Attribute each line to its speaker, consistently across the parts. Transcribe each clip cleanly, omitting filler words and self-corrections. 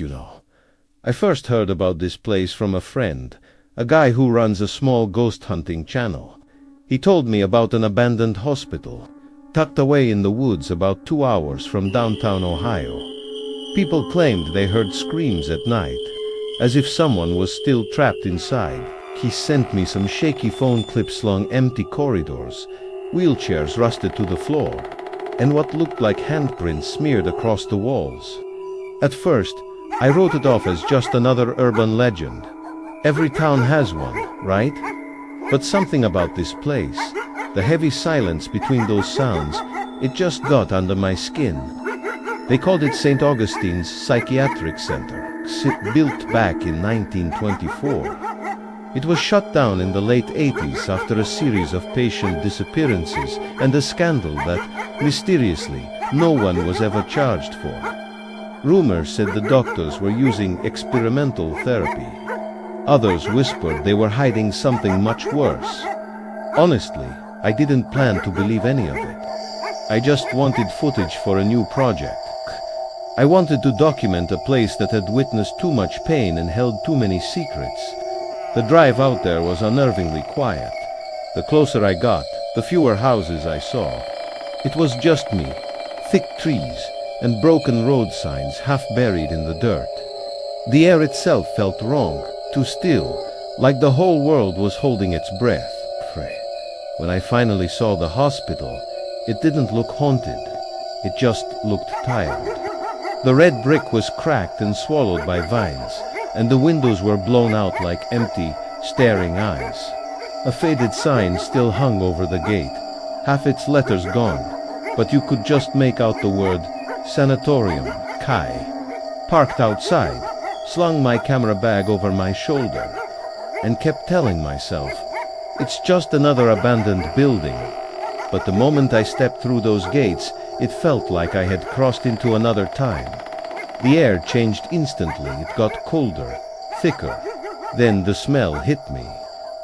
Speaker 1: you know. I first heard about this place from a friend, a guy who runs a small ghost hunting channel. He told me about an abandoned hospital, tucked away in the woods about 2 hours from downtown Ohio. People claimed they heard screams at night, as if someone was still trapped inside. He sent me some shaky phone clips along empty corridors, wheelchairs rusted to the floor, and what looked like handprints smeared across the walls. At first, I wrote it off as just another urban legend. Every town has one, right? But something about this place, the heavy silence between those sounds, it just got under my skin. They called it St. Augustine's Psychiatric Center, built back in 1924. It was shut down in the late 80s after a series of patient disappearances and a scandal that, mysteriously, no one was ever charged for. Rumors said the doctors were using experimental therapy. Others whispered they were hiding something much worse. Honestly, I didn't plan to believe any of it. I just wanted footage for a new project. I wanted to document a place that had witnessed too much pain and held too many secrets. The drive out there was unnervingly quiet. The closer I got, the fewer houses I saw. It was just me, thick trees, and broken road signs half buried in the dirt. The air itself felt wrong, too still, like the whole world was holding its breath. When I finally saw the hospital, it didn't look haunted. It just looked tired. The red brick was cracked and swallowed by vines, and the windows were blown out like empty, staring eyes. A faded sign still hung over the gate, half its letters gone, but you could just make out the word Sanatorium, Kai. Parked outside, slung my camera bag over my shoulder, and kept telling myself, it's just another abandoned building. But the moment I stepped through those gates, it felt like I had crossed into another time. The air changed instantly. It got colder, thicker. Then the smell hit me.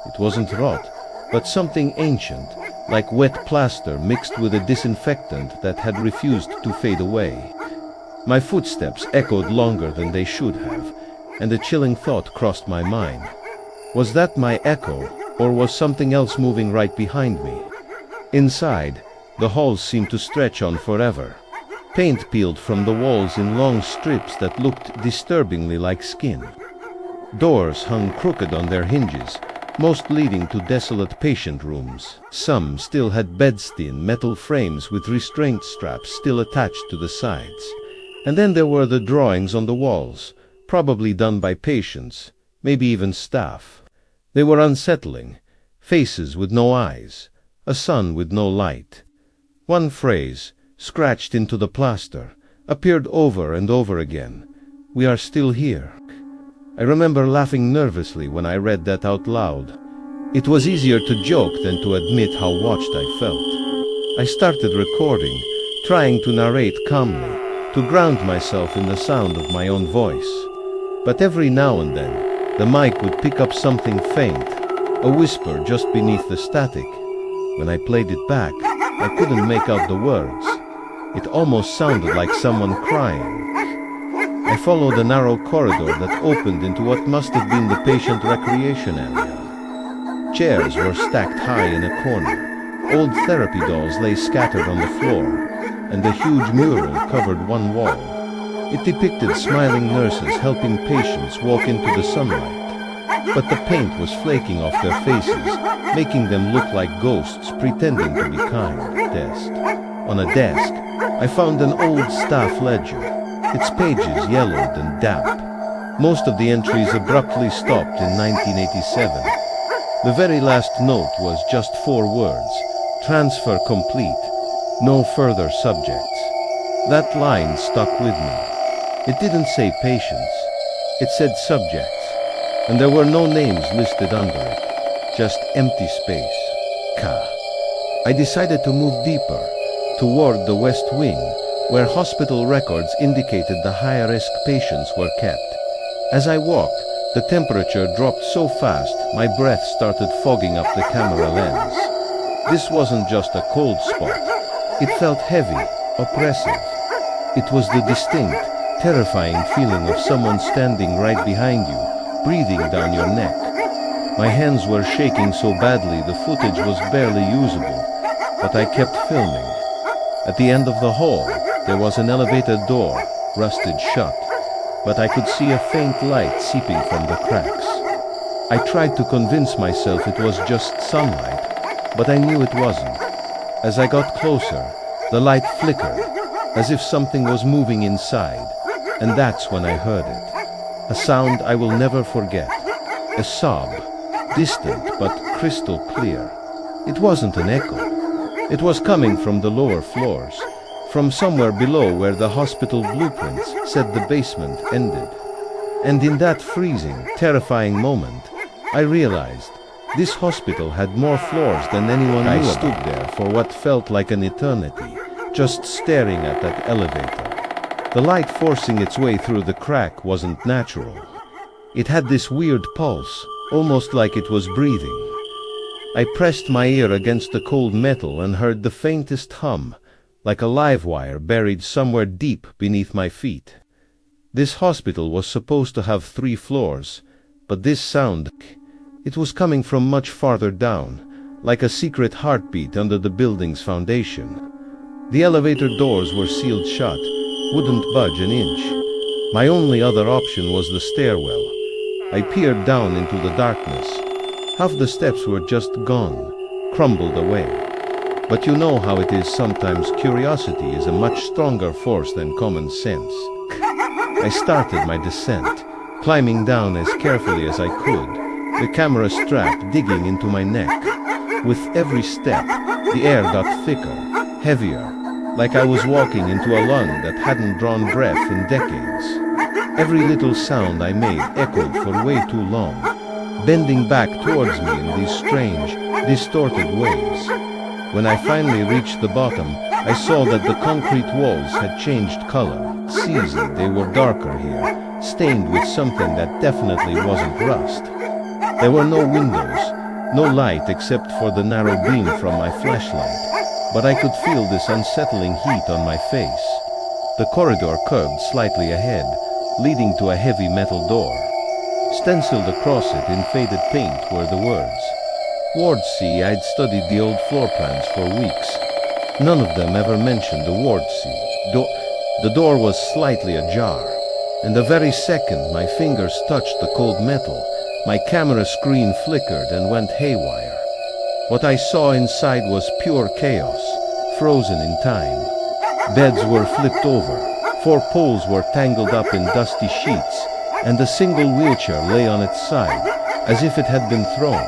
Speaker 1: It wasn't rot, but something ancient, like wet plaster mixed with a disinfectant that had refused to fade away. My footsteps echoed longer than they should have, and a chilling thought crossed my mind. Was that my echo, or was something else moving right behind me? Inside, the halls seemed to stretch on forever. Paint peeled from the walls in long strips that looked disturbingly like skin. Doors hung crooked on their hinges, most leading to desolate patient rooms. Some still had bedstein metal frames with restraint straps still attached to the sides. And then there were the drawings on the walls, probably done by patients, maybe even staff. They were unsettling, faces with no eyes, a sun with no light. One phrase, scratched into the plaster, appeared over and over again. We are still here. I remember laughing nervously when I read that out loud. It was easier to joke than to admit how watched I felt. I started recording, trying to narrate calmly, to ground myself in the sound of my own voice. But every now and then, the mic would pick up something faint, a whisper just beneath the static. When I played it back, I couldn't make out the words. It almost sounded like someone crying. I followed a narrow corridor that opened into what must have been the patient recreation area. Chairs were stacked high in a corner. Old therapy dolls lay scattered on the floor, and a huge mural covered one wall. It depicted smiling nurses helping patients walk into the sunlight. But the paint was flaking off their faces, making them look like ghosts pretending to be kind. On a desk, I found an old staff ledger, its pages yellowed and damp. Most of the entries abruptly stopped in 1987. The very last note was just 4 words, transfer complete, no further subjects. That line stuck with me. It didn't say patients, it said subjects. And there were no names listed under it, just empty space. I decided to move deeper, toward the west wing, where hospital records indicated the higher-risk patients were kept. As I walked, the temperature dropped so fast, my breath started fogging up the camera lens. This wasn't just a cold spot. It felt heavy, oppressive. It was the distinct, terrifying feeling of someone standing right behind you, breathing down your neck. My hands were shaking so badly the footage was barely usable, but I kept filming. At the end of the hall, there was an elevator door, rusted shut, but I could see a faint light seeping from the cracks. I tried to convince myself it was just sunlight, but I knew it wasn't. As I got closer, the light flickered, as if something was moving inside, and that's when I heard it. A sound I will never forget. A sob, distant but crystal clear. It wasn't an echo. It was coming from the lower floors, from somewhere below where the hospital blueprints said the basement ended. And in that freezing, terrifying moment, I realized this hospital had more floors than anyone knew. I stood there for what felt like an eternity, just staring at that elevator. The light forcing its way through the crack wasn't natural. It had this weird pulse, almost like it was breathing. I pressed my ear against the cold metal and heard the faintest hum, like a live wire buried somewhere deep beneath my feet. This hospital was supposed to have 3 floors, but this sound, it was coming from much farther down, like a secret heartbeat under the building's foundation. The elevator doors were sealed shut, wouldn't budge an inch. My only other option was the stairwell. I peered down into the darkness. Half the steps were just gone, crumbled away. But you know how it is sometimes. Curiosity is a much stronger force than common sense. I started my descent, climbing down as carefully as I could, the camera strap digging into my neck. With every step, the air got thicker, heavier, like I was walking into a lung that hadn't drawn breath in decades. Every little sound I made echoed for way too long, bending back towards me in these strange, distorted ways. When I finally reached the bottom, I saw that the concrete walls had changed color. Seasoned, they were darker here, stained with something that definitely wasn't rust. There were no windows, no light except for the narrow beam from my flashlight, but I could feel this unsettling heat on my face. The corridor curved slightly ahead, leading to a heavy metal door. Stenciled across it in faded paint were the words. Ward C. I'd studied the old floor plans for weeks. None of them ever mentioned the Ward C. The door was slightly ajar, and the very second my fingers touched the cold metal, my camera screen flickered and went haywire. What I saw inside was pure chaos, frozen in time. Beds were flipped over, 4 poles were tangled up in dusty sheets, and a single wheelchair lay on its side, as if it had been thrown.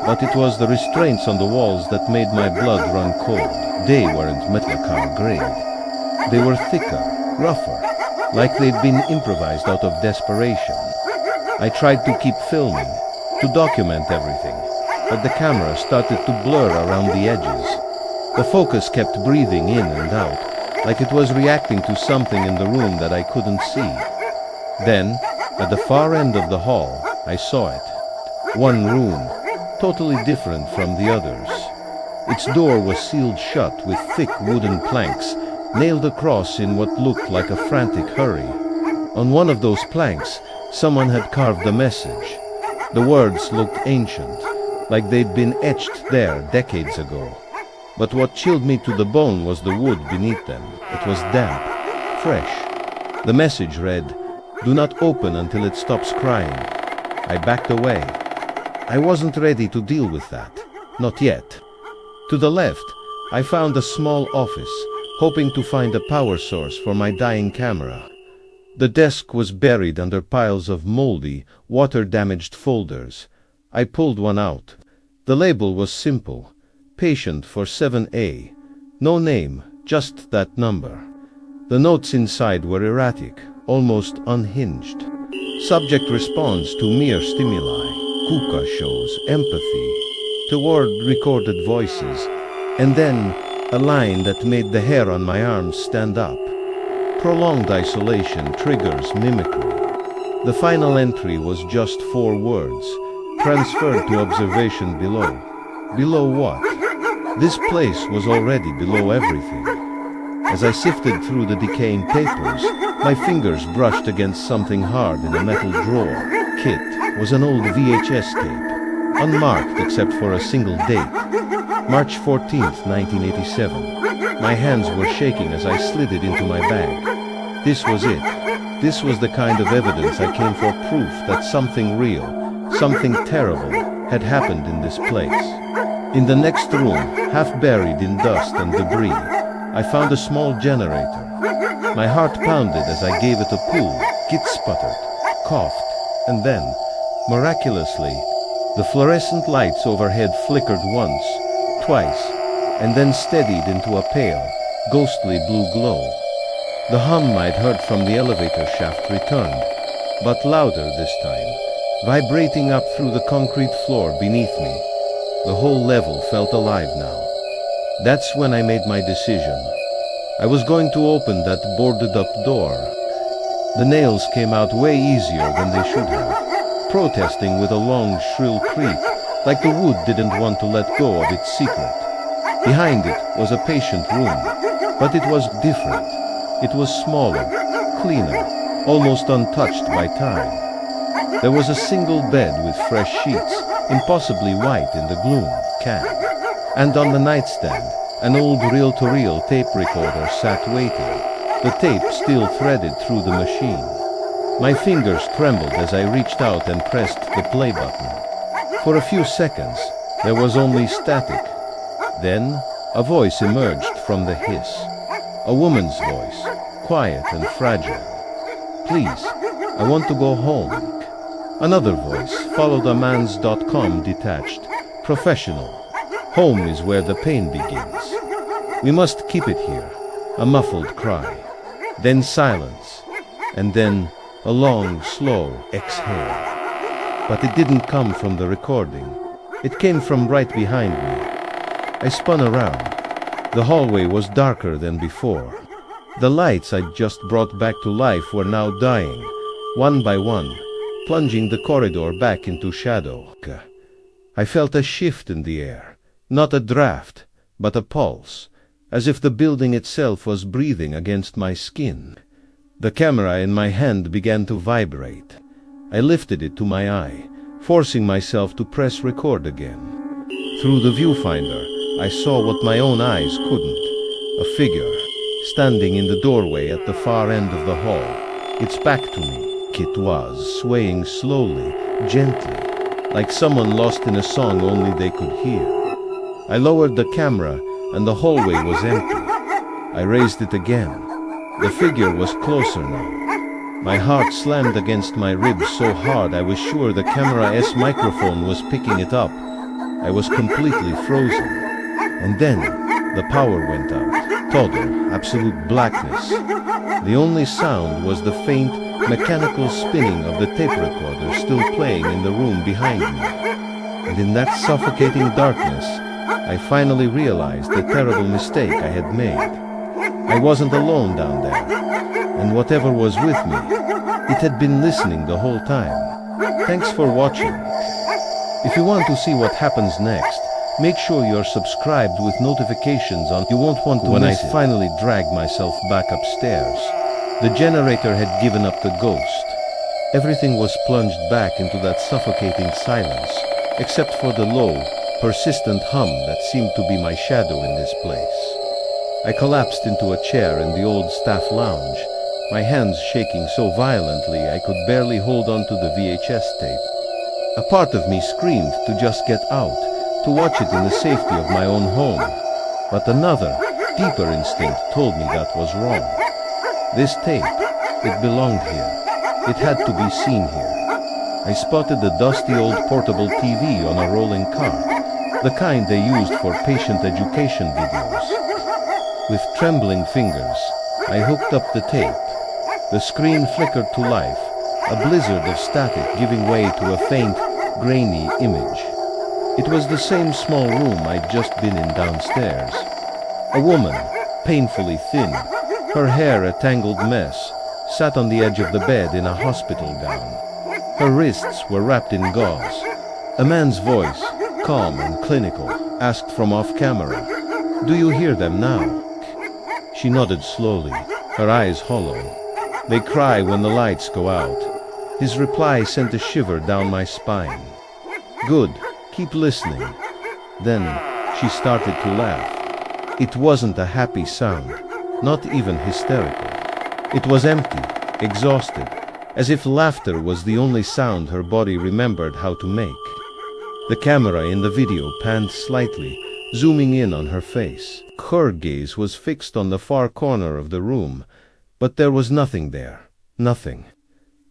Speaker 1: But it was the restraints on the walls that made my blood run cold. They weren't metal grade. They were thicker, rougher, like they'd been improvised out of desperation. I tried to keep filming, to document everything, but the camera started to blur around the edges. The focus kept breathing in and out, like it was reacting to something in the room that I couldn't see. Then, at the far end of the hall, I saw it. One room, totally different from the others. Its door was sealed shut with thick wooden planks, nailed across in what looked like a frantic hurry. On one of those planks, someone had carved a message. The words looked ancient, like they'd been etched there decades ago. But what chilled me to the bone was the wood beneath them. It was damp, fresh. The message read, "Do not open until it stops crying." I backed away. I wasn't ready to deal with that. Not yet. To the left, I found a small office, hoping to find a power source for my dying camera. The desk was buried under piles of moldy, water-damaged folders. I pulled one out. The label was simple. Patient for 7A. No name, just that number. The notes inside were erratic, almost unhinged. Subject responds to mere stimuli. Kuka shows empathy toward recorded voices. And then, a line that made the hair on my arms stand up. Prolonged isolation triggers mimicry. The final entry was just 4 words, transferred to observation below. Below what? This place was already below everything. As I sifted through the decaying papers, my fingers brushed against something hard in a metal drawer. It was an old VHS tape, unmarked except for a single date. March 14th, 1987. My hands were shaking as I slid it into my bag. This was it. This was the kind of evidence I came for, proof that something real, something terrible, had happened in this place. In the next room, half buried in dust and debris, I found a small generator. My heart pounded as I gave it a pull. It sputtered, coughed, and then, miraculously, the fluorescent lights overhead flickered once, twice, and then steadied into a pale, ghostly blue glow. The hum I'd heard from the elevator shaft returned, but louder this time, vibrating up through the concrete floor beneath me. The whole level felt alive now. That's when I made my decision. I was going to open that boarded-up door. The nails came out way easier than they should have, protesting with a long, shrill creak, like the wood didn't want to let go of its secret. Behind it was a patient room, but it was different. It was smaller, cleaner, almost untouched by time. There was a single bed with fresh sheets, impossibly white in the gloom, and on the nightstand, an old reel-to-reel tape recorder sat waiting, the tape still threaded through the machine. My fingers trembled as I reached out and pressed the play button. For a few seconds, there was only static. Then, a voice emerged from the hiss. A woman's voice, quiet and fragile. "Please, I want to go home." Another voice followed a man's.com detached, professional. "Home is where the pain begins. We must keep it here." A muffled cry. Then silence. And then a long, slow exhale. But it didn't come from the recording. It came from right behind me. I spun around. The hallway was darker than before. The lights I'd just brought back to life were now dying, one by one, plunging the corridor back into shadow. I felt a shift in the air. Not a draft, but a pulse, as if the building itself was breathing against my skin. The camera in my hand began to vibrate. I lifted it to my eye, forcing myself to press record again. Through the viewfinder, I saw what my own eyes couldn't. A figure, standing in the doorway at the far end of the hall, its back to me. It was swaying slowly, gently, like someone lost in a song only they could hear. I lowered the camera, and the hallway was empty. I raised it again. The figure was closer now. My heart slammed against my ribs so hard I was sure the camera's microphone was picking it up. I was completely frozen. And then, the power went out. Total, absolute blackness. The only sound was the faint, mechanical spinning of the tape recorder still playing in the room behind me. And in that suffocating darkness, I finally realized the terrible mistake I had made. I wasn't alone down there, and whatever was with me, it had been listening the whole time. Thanks for watching. If you want to see what happens next, make sure you're subscribed with notifications on. You won't want to miss it. When I finally dragged myself back upstairs, the generator had given up the ghost. Everything was plunged back into that suffocating silence, except for the low, persistent hum that seemed to be my shadow in this place. I collapsed into a chair in the old staff lounge, my hands shaking so violently I could barely hold on to the VHS tape. A part of me screamed to just get out, to watch it in the safety of my own home. But another, deeper instinct told me that was wrong. This tape, it belonged here. It had to be seen here. I spotted the dusty old portable TV on a rolling cart, the kind they used for patient education videos. With trembling fingers, I hooked up the tape. The screen flickered to life, a blizzard of static giving way to a faint, grainy image. It was the same small room I'd just been in downstairs. A woman, painfully thin, her hair a tangled mess, sat on the edge of the bed in a hospital gown. Her wrists were wrapped in gauze. A man's voice, calm and clinical, asked from off camera, "Do you hear them now?" She nodded slowly, her eyes hollow. They cry when the lights go out. His reply sent a shiver down my spine. Good, keep listening. Then she started to laugh. It wasn't a happy sound, not even hysterical. It was empty, exhausted, as if laughter was the only sound her body remembered how to make. The camera in the video panned slightly, zooming in on her face. Her gaze was fixed on the far corner of the room, but there was nothing there, nothing.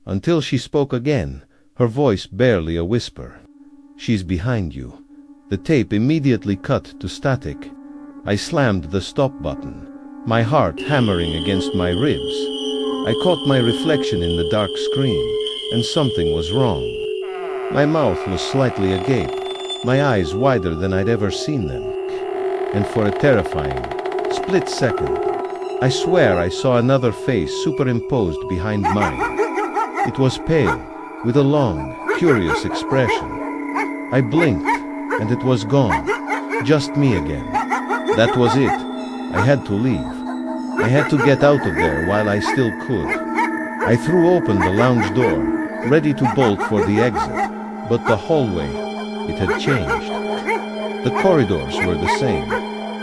Speaker 1: Until she spoke again, her voice barely a whisper. "She's behind you." The tape immediately cut to static. I slammed the stop button, my heart hammering against my ribs. I caught my reflection in the dark screen, and something was wrong. My mouth was slightly agape, my eyes wider than I'd ever seen them. And for a terrifying, split second, I swear I saw another face superimposed behind mine. It was pale, with a long, curious expression. I blinked, and it was gone. Just me again. That was it. I had to leave. I had to get out of there while I still could. I threw open the lounge door, ready to bolt for the exit, but the hallway, it had changed. The corridors were the same,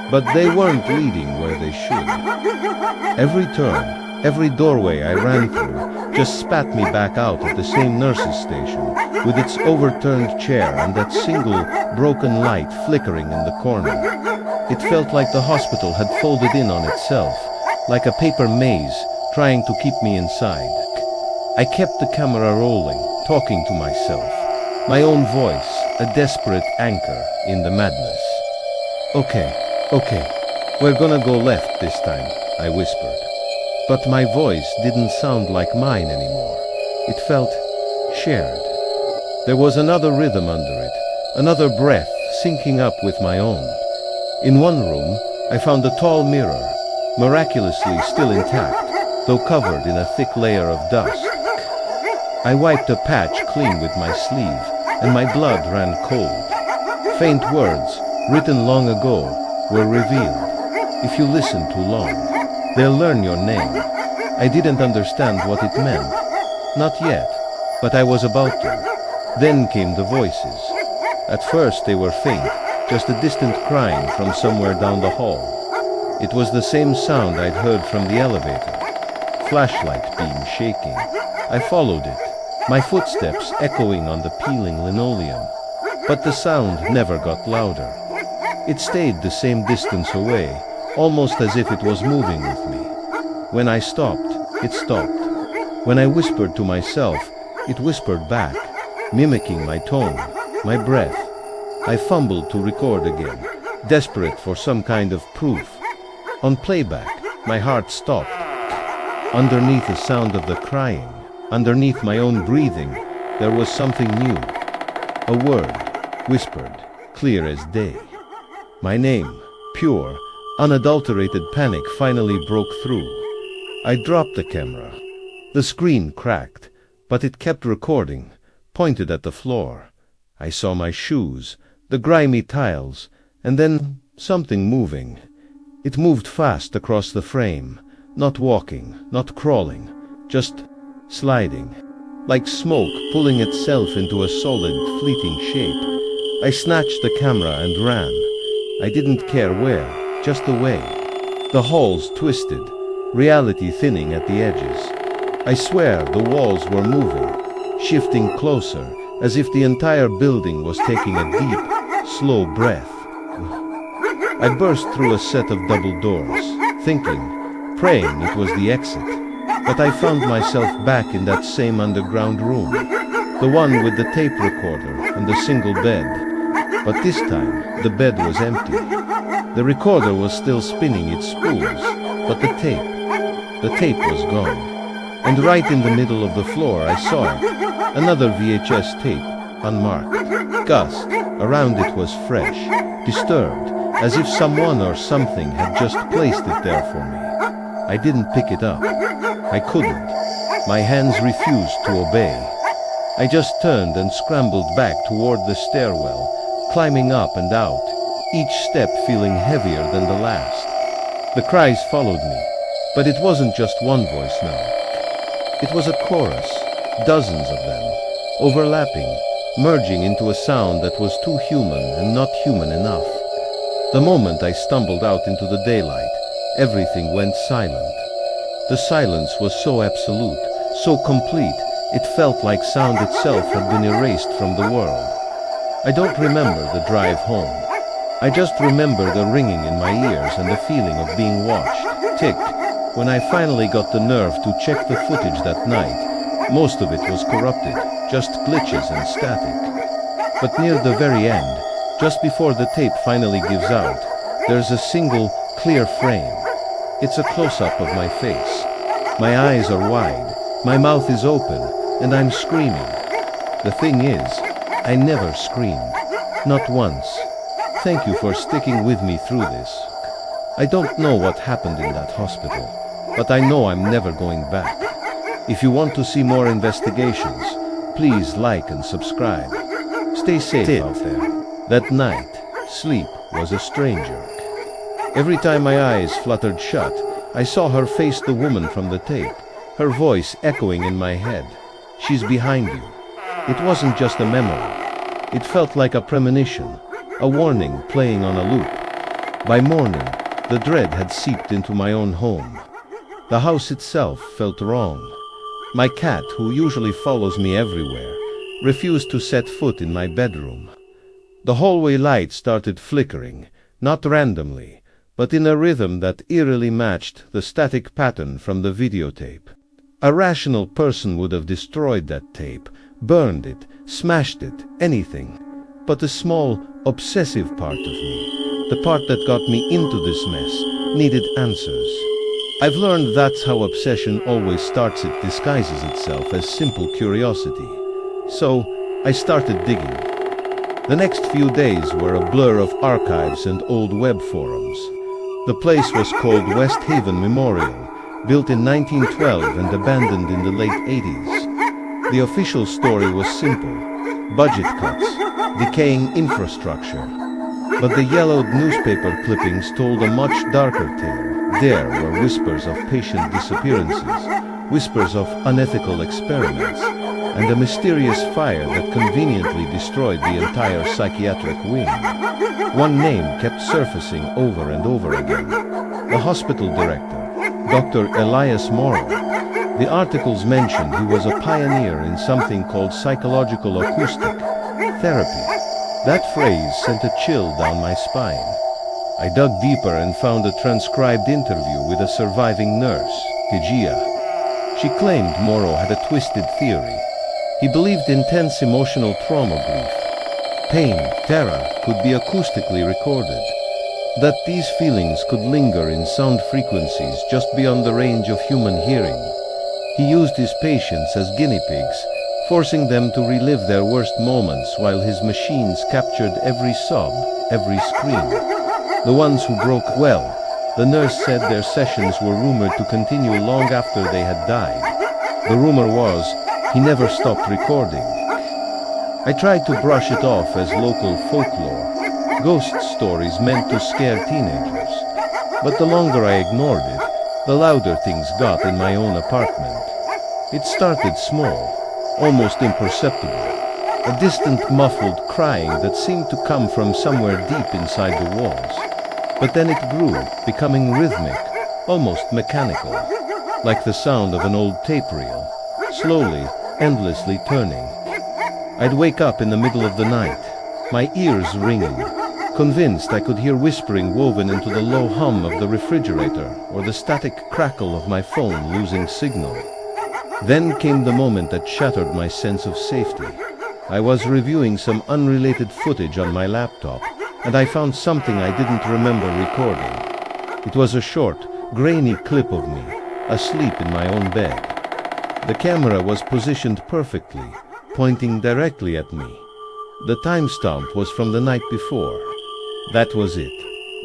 Speaker 1: but they weren't leading where they should. Every turn, every doorway I ran through just spat me back out at the same nurse's station, with its overturned chair and that single broken light flickering in the corner. It felt like the hospital had folded in on itself, like a paper maze trying to keep me inside. I kept the camera rolling, talking to myself, my own voice, a desperate anchor in the madness. Okay, we're gonna go left this time, I whispered. But my voice didn't sound like mine anymore. It felt shared. There was another rhythm under it, another breath syncing up with my own. In one room, I found a tall mirror, miraculously still intact, though covered in a thick layer of dust. I wiped a patch clean with my sleeve, and my blood ran cold. Faint words, written long ago, were revealed. If you listen too long, they'll learn your name. I didn't understand what it meant. Not yet, but I was about to. Then came the voices. At first they were faint, just a distant crying from somewhere down the hall. It was the same sound I'd heard from the elevator. Flashlight beam shaking. I followed it, my footsteps echoing on the peeling linoleum. But the sound never got louder. It stayed the same distance away, almost as if it was moving with me. When I stopped, it stopped. When I whispered to myself, it whispered back, mimicking my tone, my breath. I fumbled to record again, desperate for some kind of proof. On playback, my heart stopped. Underneath the sound of the crying, underneath my own breathing, there was something new. A word, whispered, clear as day. My name, pure, unadulterated panic finally broke through. I dropped the camera. The screen cracked, but it kept recording, pointed at the floor. I saw my shoes, the grimy tiles, and then something moving. It moved fast across the frame, not walking, not crawling, just sliding, like smoke pulling itself into a solid, fleeting shape. I snatched the camera and ran. I didn't care where, just away. The halls twisted, reality thinning at the edges. I swear the walls were moving, shifting closer, as if the entire building was taking a deep, slow breath. I burst through a set of double doors, thinking, praying it was the exit. But I found myself back in that same underground room, the one with the tape recorder and the single bed. But this time, the bed was empty. The recorder was still spinning its spools, but the tape was gone. And right in the middle of the floor I saw it, another VHS tape, unmarked. Gust around it was fresh, disturbed, as if someone or something had just placed it there for me. I didn't pick it up. I couldn't. My hands refused to obey. I just turned and scrambled back toward the stairwell, climbing up and out, each step feeling heavier than the last. The cries followed me, but it wasn't just one voice now. It was a chorus, dozens of them, overlapping, merging into a sound that was too human and not human enough. The moment I stumbled out into the daylight, everything went silent. The silence was so absolute, so complete, it felt like sound itself had been erased from the world. I don't remember the drive home. I just remember the ringing in my ears and the feeling of being watched, ticked. When I finally got the nerve to check the footage that night, most of it was corrupted, just glitches and static. But near the very end, just before the tape finally gives out, there's a single, clear frame. It's a close-up of my face. My eyes are wide, my mouth is open, and I'm screaming. The thing is, I never screamed. Not once. Thank you for sticking with me through this. I don't know what happened in that hospital, but I know I'm never going back. If you want to see more investigations, please like and subscribe. Stay safe out there. That night, sleep was a stranger. Every time my eyes fluttered shut, I saw her face the woman from the tape, her voice echoing in my head. She's behind you. It wasn't just a memory. It felt like a premonition, a warning playing on a loop. By morning, the dread had seeped into my own home. The house itself felt wrong. My cat, who usually follows me everywhere, refused to set foot in my bedroom. The hallway light started flickering, not randomly, but in a rhythm that eerily matched the static pattern from the videotape. A rational person would have destroyed that tape, burned it, smashed it, anything. But the small, obsessive part of me, the part that got me into this mess, needed answers. I've learned that's how obsession always starts. It disguises itself as simple curiosity. So, I started digging. The next few days were a blur of archives and old web forums. The place was called West Haven Memorial, built in 1912 and abandoned in the late 80s. The official story was simple: budget cuts, decaying infrastructure. But the yellowed newspaper clippings told a much darker tale. There were whispers of patient disappearances, whispers of unethical experiments, and a mysterious fire that conveniently destroyed the entire psychiatric wing. One name kept surfacing over and over again: the hospital director, Dr. Elias Morrow. The articles mentioned he was a pioneer in something called psychological acoustic therapy. That phrase sent a chill down my spine. I dug deeper and found a transcribed interview with a surviving nurse, Hijia. She claimed Morrow had a twisted theory. He believed intense emotional trauma grief, pain, terror could be acoustically recorded. That these feelings could linger in sound frequencies just beyond the range of human hearing. He used his patients as guinea pigs, forcing them to relive their worst moments while his machines captured every sob, every scream. The ones who broke well, the nurse said their sessions were rumored to continue long after they had died. The rumor was, he never stopped recording. I tried to brush it off as local folklore, ghost stories meant to scare teenagers. But the longer I ignored it, the louder things got in my own apartment. It started small, almost imperceptible, a distant muffled crying that seemed to come from somewhere deep inside the walls. But then it grew, becoming rhythmic, almost mechanical, like the sound of an old tape reel, slowly, endlessly turning. I'd wake up in the middle of the night, my ears ringing, convinced I could hear whispering woven into the low hum of the refrigerator or the static crackle of my phone losing signal. Then came the moment that shattered my sense of safety. I was reviewing some unrelated footage on my laptop, and I found something I didn't remember recording. It was a short, grainy clip of me, asleep in my own bed. The camera was positioned perfectly, pointing directly at me. The timestamp was from the night before. That was it.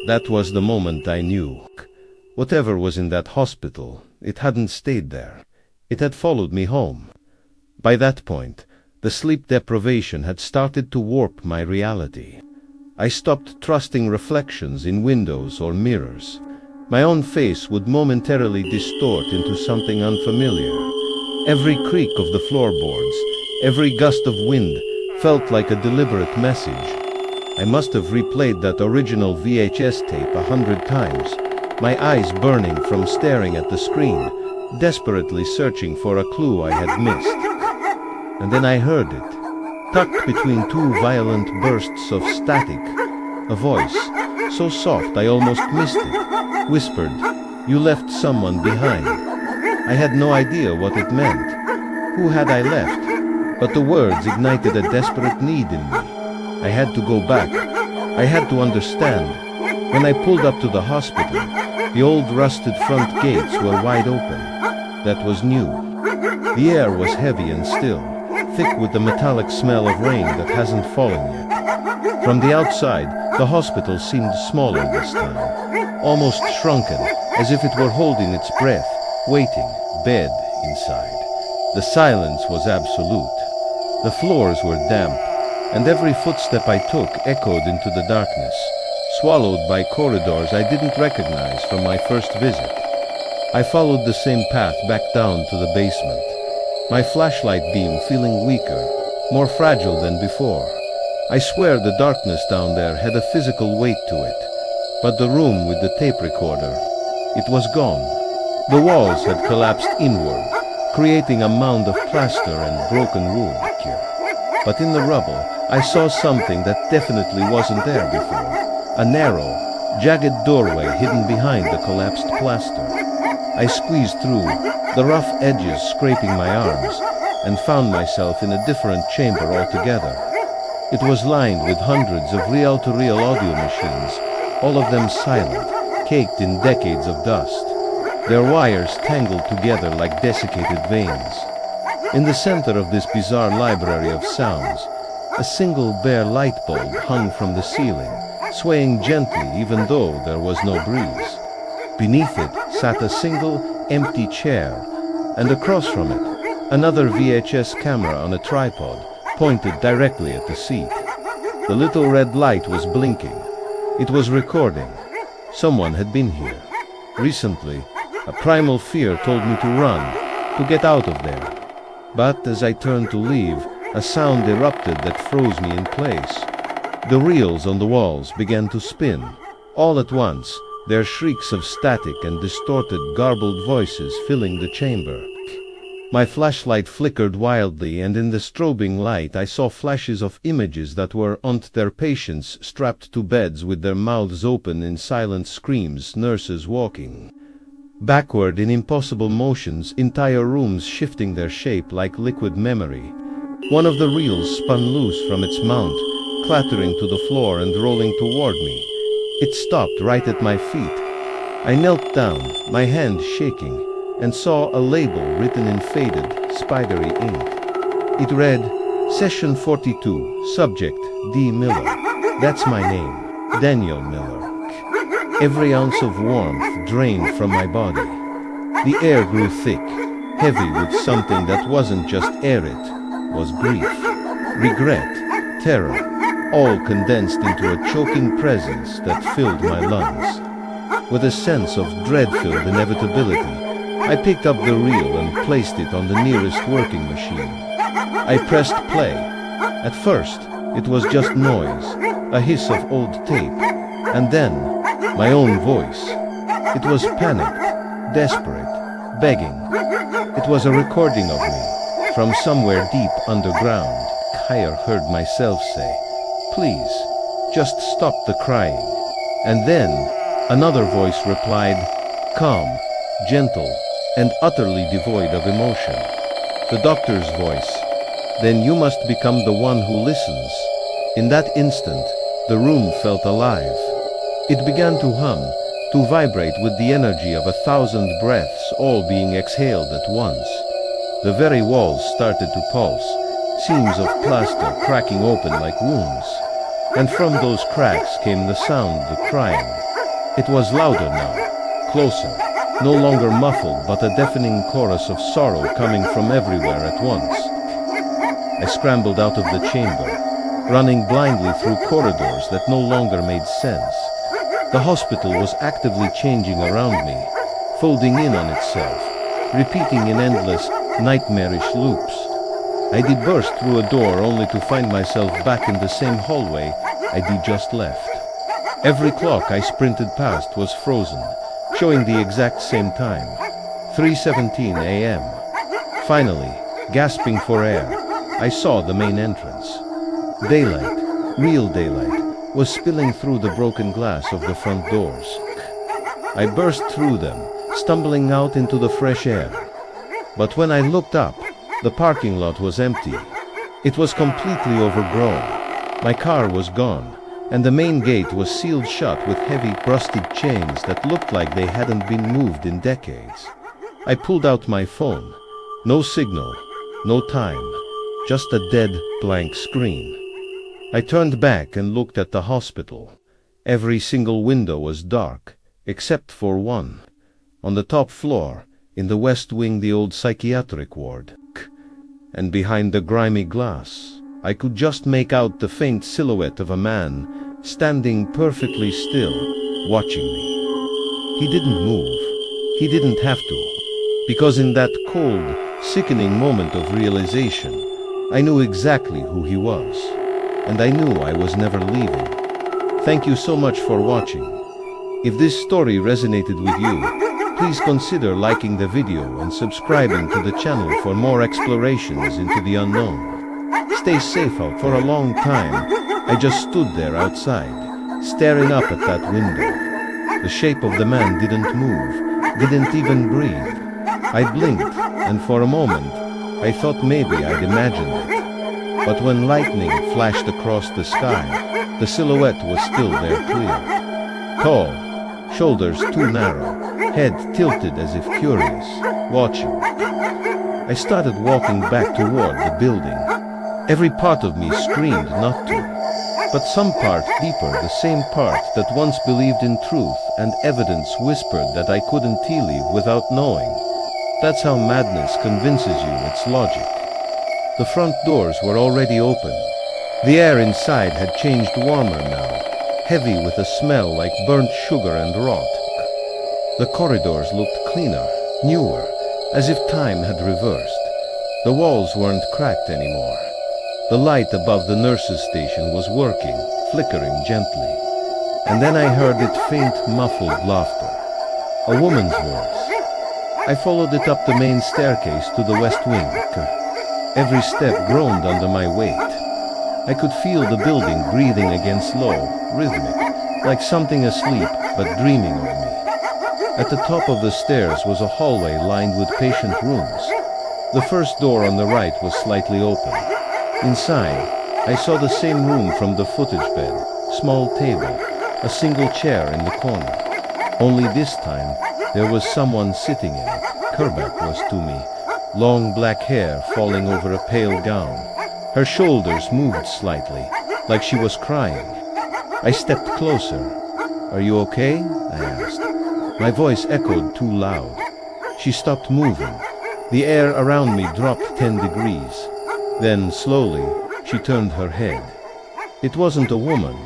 Speaker 1: That was the moment I knew. Whatever was in that hospital, it hadn't stayed there. It had followed me home. By that point, the sleep deprivation had started to warp my reality. I stopped trusting reflections in windows or mirrors. My own face would momentarily distort into something unfamiliar. Every creak of the floorboards, every gust of wind, felt like a deliberate message. I must have replayed that original VHS tape 100 times, my eyes burning from staring at the screen, desperately searching for a clue I had missed. And then I heard it, tucked between two violent bursts of static. A voice, so soft I almost missed it, whispered, "You left someone behind." I had no idea what it meant. Who had I left? But the words ignited a desperate need in me. I had to go back. I had to understand. When I pulled up to the hospital, the old rusted front gates were wide open. That was new. The air was heavy and still, thick with the metallic smell of rain that hasn't fallen yet. From the outside, the hospital seemed smaller this time, almost shrunken, as if it were holding its breath, waiting, bed inside. The silence was absolute. The floors were damp, and every footstep I took echoed into the darkness, swallowed by corridors I didn't recognize from my first visit. I followed the same path back down to the basement, my flashlight beam feeling weaker, more fragile than before. I swear the darkness down there had a physical weight to it, but the room with the tape recorder, it was gone. The walls had collapsed inward, creating a mound of plaster and broken wood. But in the rubble, I saw something that definitely wasn't there before. A narrow, jagged doorway hidden behind the collapsed plaster. I squeezed through, the rough edges scraping my arms, and found myself in a different chamber altogether. It was lined with hundreds of reel-to-reel audio machines, all of them silent, caked in decades of dust. Their wires tangled together like desiccated veins. In the center of this bizarre library of sounds, a single bare light bulb hung from the ceiling, swaying gently even though there was no breeze. Beneath it sat a single, empty chair, and across from it, another VHS camera on a tripod, pointed directly at the seat. The little red light was blinking. It was recording. Someone had been here. Recently, a primal fear told me to run, to get out of there. But as I turned to leave, a sound erupted that froze me in place. The reels on the walls began to spin. All at once, their shrieks of static and distorted, garbled voices filling the chamber. My flashlight flickered wildly, and in the strobing light I saw flashes of images that were onto their patients strapped to beds with their mouths open in silent screams, nurses walking backward in impossible motions, entire rooms shifting their shape like liquid memory. One of the reels spun loose from its mount, clattering to the floor and rolling toward me. It stopped right at my feet. I knelt down, my hand shaking, and saw a label written in faded, spidery ink. It read, Session 42, Subject, D. Miller. That's my name, Daniel Miller. Every ounce of warmth drained from my body. The air grew thick, heavy with something that wasn't just air, it was grief, regret, terror, all condensed into a choking presence that filled my lungs. With a sense of dread-filled inevitability, I picked up the reel and placed it on the nearest working machine. I pressed play. At first, it was just noise, a hiss of old tape, and then my own voice. It was panicked, desperate, begging. It was a recording of me, from somewhere deep underground. I heard myself say, "Please, just stop the crying." And then, another voice replied, calm, gentle, and utterly devoid of emotion. The doctor's voice, "Then you must become the one who listens." In that instant, the room felt alive. It began to hum, to vibrate with the energy of 1,000 breaths all being exhaled at once. The very walls started to pulse, seams of plaster cracking open like wounds. And from those cracks came the sound, the crying. It was louder now, closer, no longer muffled but a deafening chorus of sorrow coming from everywhere at once. I scrambled out of the chamber, running blindly through corridors that no longer made sense. The hospital was actively changing around me, folding in on itself, repeating in endless, nightmarish loops. I did burst through a door only to find myself back in the same hallway I did just left. Every clock I sprinted past was frozen, showing the exact same time, 3:17 a.m. Finally, gasping for air, I saw the main entrance. Daylight, real daylight, was spilling through the broken glass of the front doors. I burst through them, stumbling out into the fresh air. But when I looked up, the parking lot was empty. It was completely overgrown. My car was gone, and the main gate was sealed shut with heavy, rusted chains that looked like they hadn't been moved in decades. I pulled out my phone. No signal, no time, just a dead, blank screen. I turned back and looked at the hospital. Every single window was dark, except for one. On the top floor, in the west wing, the old psychiatric ward. And behind the grimy glass, I could just make out the faint silhouette of a man standing perfectly still, watching me. He didn't move. He didn't have to. Because in that cold, sickening moment of realization, I knew exactly who he was. And I knew I was never leaving. Thank you so much for watching. If this story resonated with you, please consider liking the video and subscribing to the channel for more explorations into the unknown. Stay safe out. For a long time, I just stood there outside, staring up at that window. The shape of the man didn't move, didn't even breathe. I blinked, and for a moment, I thought maybe I'd imagined it. But when lightning flashed across the sky, the silhouette was still there clear. Tall, shoulders too narrow, head tilted as if curious, watching. I started walking back toward the building. Every part of me screamed not to. But some part deeper, the same part that once believed in truth and evidence whispered that I couldn't leave without knowing. That's how madness convinces you it's logic. The front doors were already open. The air inside had changed warmer now, heavy with a smell like burnt sugar and rot. The corridors looked cleaner, newer, as if time had reversed. The walls weren't cracked anymore. The light above the nurse's station was working, flickering gently. And then I heard it faint, muffled laughter. A woman's voice. I followed it up the main staircase to the west wing. Every step groaned under my weight. I could feel the building breathing again, slow, rhythmic, like something asleep but dreaming of me. At the top of the stairs was a hallway lined with patient rooms. The first door on the right was slightly open. Inside, I saw the same room from the footage bed, small table, a single chair in the corner. Only this time, there was someone sitting in it. Kerback was to me, long black hair falling over a pale gown. Her shoulders moved slightly, like she was crying. I stepped closer. "Are you okay?" I asked. My voice echoed too loud. She stopped moving. The air around me dropped 10 degrees. Then, slowly, she turned her head. It wasn't a woman,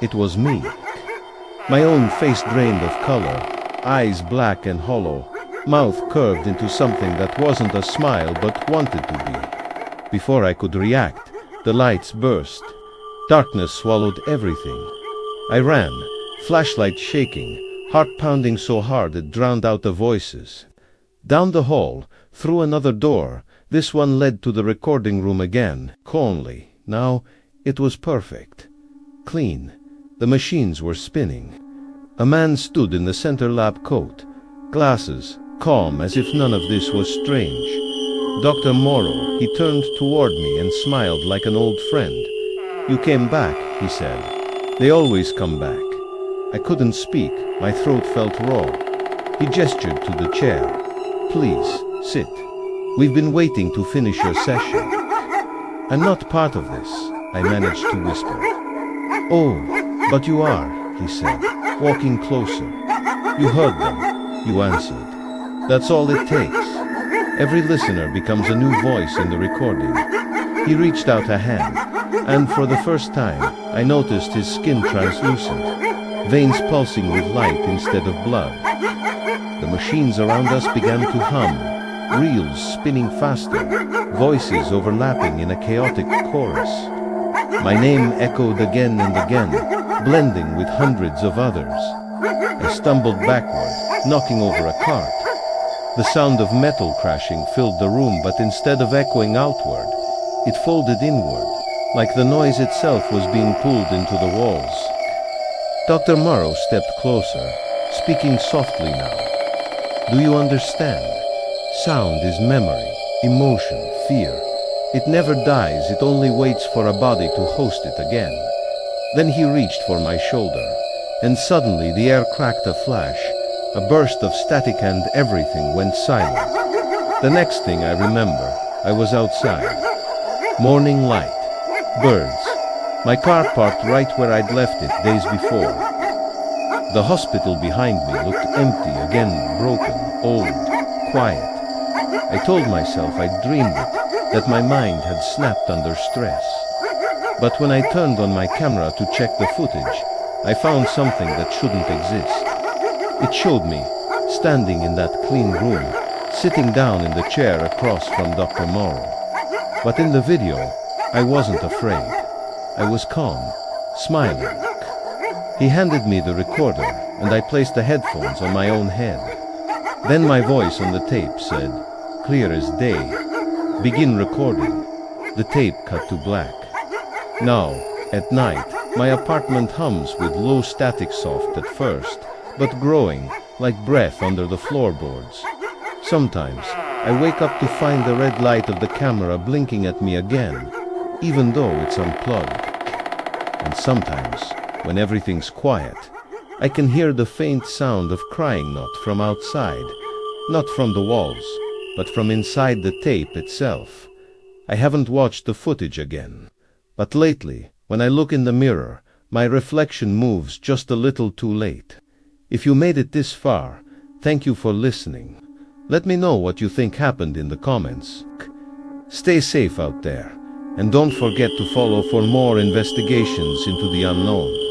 Speaker 1: it was me. My own face drained of color, eyes black and hollow, mouth curved into something that wasn't a smile but wanted to be. Before I could react, the lights burst. Darkness swallowed everything. I ran, flashlight shaking, heart pounding so hard it drowned out the voices. Down the hall, through another door. This one led to the recording room again, calmly. Now, it was perfect. Clean. The machines were spinning. A man stood in the center lab coat. Glasses, calm as if none of this was strange. Dr. Morrow, he turned toward me and smiled like an old friend. "You came back," he said. "They always come back." I couldn't speak. My throat felt raw. He gestured to the chair. "Please, sit. We've been waiting to finish your session." "I'm not part of this," I managed to whisper. "Oh, but you are," he said, walking closer. "You heard them," you answered. "That's all it takes. Every listener becomes a new voice in the recording." He reached out a hand, and for the first time, I noticed his skin translucent. veins pulsing with light instead of blood. The machines around us began to hum, reels spinning faster, voices overlapping in a chaotic chorus. My name echoed again and again, blending with hundreds of others. I stumbled backward, knocking over a cart. The sound of metal crashing filled the room, but instead of echoing outward, it folded inward, like the noise itself was being pulled into the walls. Dr. Morrow stepped closer, speaking softly now. Do you understand? Sound is memory, emotion, fear. It never dies, it only waits for a body to host it again. Then he reached for my shoulder, and suddenly the air cracked a flash, a burst of static, and everything went silent. The next thing I remember, I was outside. Morning light, birds, my car parked right where I'd left it days before. The hospital behind me looked empty again, broken, old, quiet. I told myself I'd dreamed it, that my mind had snapped under stress. But when I turned on my camera to check the footage, I found something that shouldn't exist. It showed me, standing in that clean room, sitting down in the chair across from Dr. Morrow. But in the video, I wasn't afraid. I was calm, smiling. He handed me the recorder, and I placed the headphones on my own head. Then my voice on the tape said, clear as day, begin recording. The tape cut to black. Now, at night, my apartment hums with low static, soft at first, but growing, like breath under the floorboards. Sometimes, I wake up to find the red light of the camera blinking at me again, even though it's unplugged. And sometimes, when everything's quiet, I can hear the faint sound of crying, not from outside, not from the walls, but from inside the tape itself. I haven't watched the footage again, but lately, when I look in the mirror, my reflection moves just a little too late. If you made it this far, thank you for listening. Let me know what you think happened in the comments. Stay safe out there, and don't forget to follow for more investigations into the unknown.